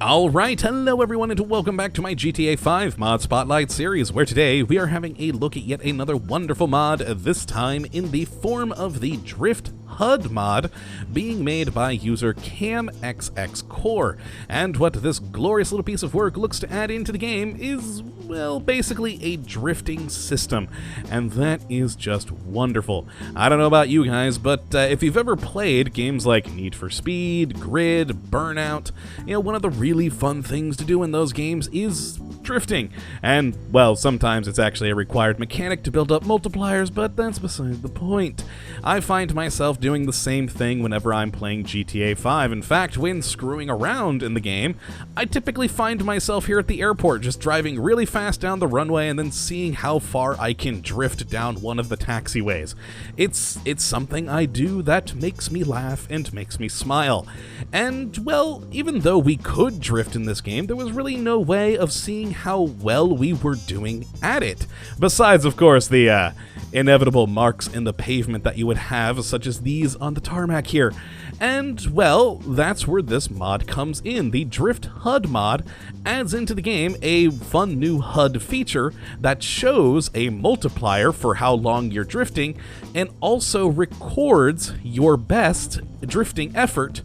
Alright, hello everyone and welcome back to my GTA 5 Mod Spotlight series, where today we are having a look at yet another wonderful mod, this time in the form of the Drift HUD mod being made by user CamXXCore. And what this glorious little piece of work looks to add into the game is, well, basically a drifting system, and that is just wonderful. I don't know about you guys, but if you've ever played games like Need for Speed, Grid, Burnout, one of the really fun things to do in those games is drifting. And, well, sometimes it's actually a required mechanic to build up multipliers, but that's beside the point. I find myself doing the same thing whenever I'm playing GTA 5. In fact, when screwing around in the game, I typically find myself here at the airport just driving really fast down the runway and then seeing how far I can drift down one of the taxiways. It's something I do that makes me laugh and makes me smile. And, well, even though we could drift in this game, there was really no way of seeing how well we were doing at it. Besides, of course, the inevitable marks in the pavement that you would have, such as these on the tarmac here. And, well, that's where this mod comes in. The Drift HUD mod adds into the game a fun new HUD feature that shows a multiplier for how long you're drifting and also records your best drifting effort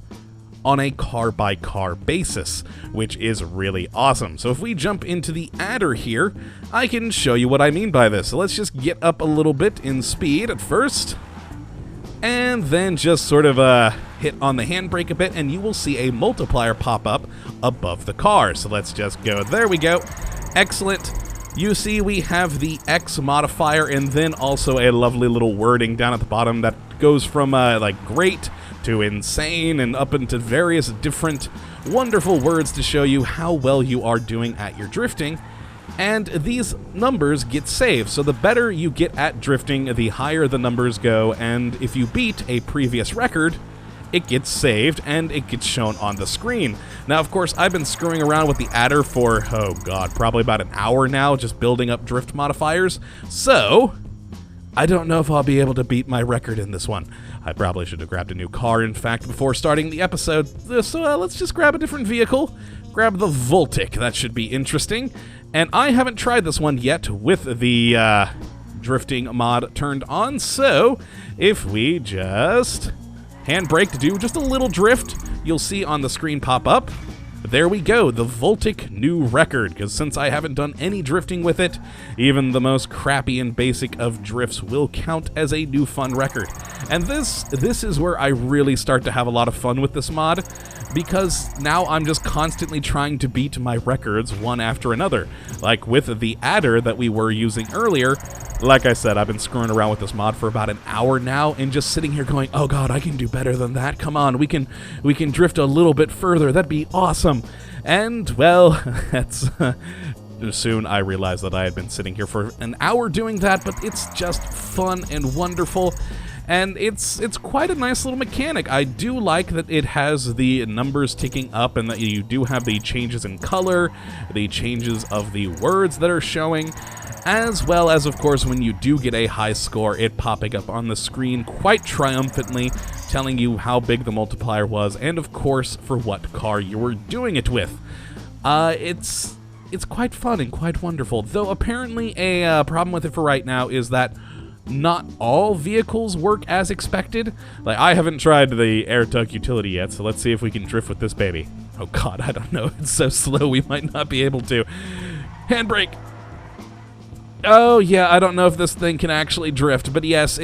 on a car-by-car basis, which is really awesome. So if we jump into the adder here, I can show you what I mean by this. So let's just get up a little bit in speed at first, and then just sort of hit on the handbrake a bit, and you will see a multiplier pop up above the car. So let's just go. There we go. Excellent. You see we have the X modifier, and then also a lovely little wording down at the bottom that goes from like great to insane and up into various different wonderful words to show you how well you are doing at your drifting. And these numbers get saved, so the better you get at drifting, the higher the numbers go, and if you beat a previous record, it gets saved and it gets shown on the screen. Now, of course, I've been screwing around with the adder for, oh god, probably about an hour now, just building up drift modifiers, so I don't know if I'll be able to beat my record in this one. I probably should have grabbed a new car, in fact, before starting the episode, so let's just grab a different vehicle. Grab the Voltic, that should be interesting. And I haven't tried this one yet with the drifting mod turned on, so if we just handbrake to do just a little drift, you'll see on the screen pop up. There we go, the Voltic new record, because since I haven't done any drifting with it, even the most crappy and basic of drifts will count as a new fun record. And this is where I really start to have a lot of fun with this mod, because now I'm just constantly trying to beat my records one after another. Like with the adder that we were using earlier, like I said, I've been screwing around with this mod for about an hour now and just sitting here going, oh god, I can do better than that. Come on, we can drift a little bit further. That'd be awesome. And, well, that's soon I realized that I had been sitting here for an hour doing that, but it's just fun and wonderful. And it's quite a nice little mechanic. I do like that it has the numbers ticking up and that you do have the changes in color, the changes of the words that are showing, as well as, of course, when you do get a high score, it popping up on the screen quite triumphantly, telling you how big the multiplier was, and of course, for what car you were doing it with. It's quite fun and quite wonderful, though apparently a problem with it for right now is that not all vehicles work as expected. Like, I haven't tried the air tug utility yet, so let's see if we can drift with this baby. Oh god, I don't know, it's so slow we might not be able to. Handbrake! Oh yeah, I don't know if this thing can actually drift, but yes,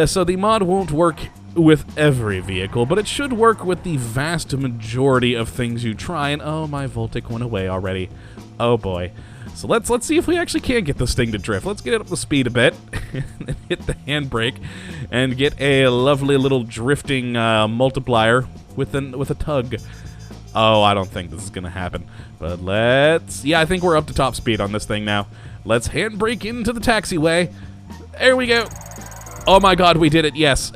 so the mod won't work with every vehicle, but it should work with the vast majority of things you try, and oh, my Voltic went away already. Oh boy. So let's see if we actually can get this thing to drift. Let's get it up to speed a bit, and hit the handbrake, and get a lovely little drifting multiplier with a tug. Oh, I don't think this is gonna happen, but yeah, I think we're up to top speed on this thing now. Let's handbrake into the taxiway. There we go. Oh my god, we did it, yes.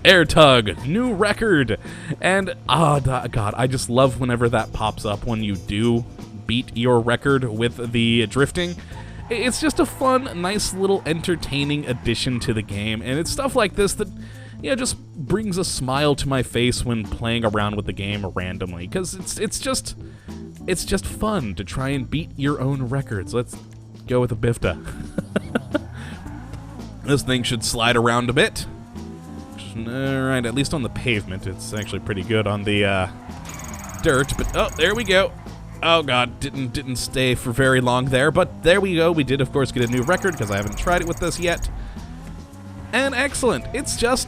Air tug, new record. And, oh god, I just love whenever that pops up when you do beat your record with the drifting. It's just a fun, nice little entertaining addition to the game, and it's stuff like this that yeah, just brings a smile to my face when playing around with the game randomly, because it's just fun to try and beat your own records. Let's go with a Bifta. This thing should slide around a bit. Alright, at least on the pavement. It's actually pretty good on the dirt, but oh, there we go. Oh god, didn't stay for very long there, but there we go. We did, of course, get a new record, because I haven't tried it with this yet. And excellent. It's just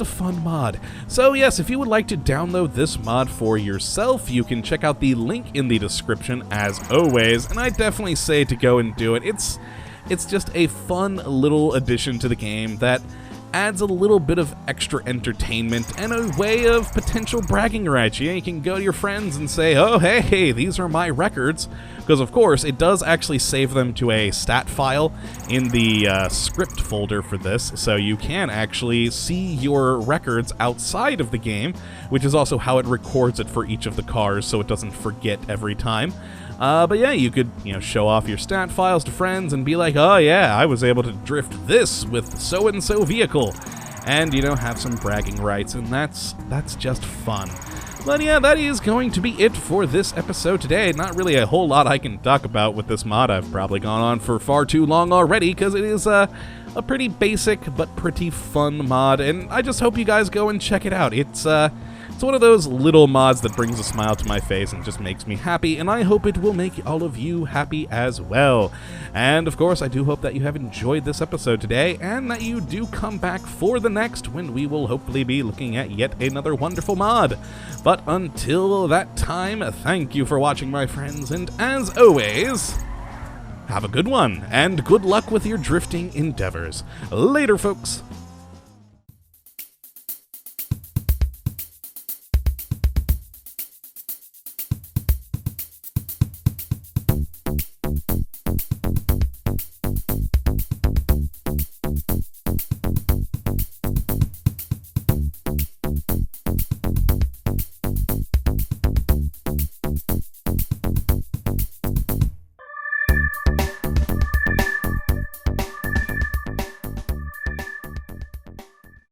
a fun mod. So yes, if you would like to download this mod for yourself, you can check out the link in the description as always, and I definitely say to go and do it. It's just a fun little addition to the game that adds a little bit of extra entertainment and a way of potential bragging rights. Yeah, you can go to your friends and say, oh, hey, these are my records. Because, of course, it does actually save them to a stat file in the script folder for this, so you can actually see your records outside of the game, which is also how it records it for each of the cars, so it doesn't forget every time. But yeah, you could, show off your stat files to friends and be like, oh yeah, I was able to drift this with so-and-so vehicle. And, have some bragging rights, and that's just fun. But yeah, that is going to be it for this episode today. Not really a whole lot I can talk about with this mod. I've probably gone on for far too long already, because it is a pretty basic but pretty fun mod, and I just hope you guys go and check it out. It's one of those little mods that brings a smile to my face and just makes me happy, and I hope it will make all of you happy as well. And of course, I do hope that you have enjoyed this episode today, and that you do come back for the next, when we will hopefully be looking at yet another wonderful mod. But until that time, thank you for watching, my friends, and as always, have a good one, and good luck with your drifting endeavors. Later, folks.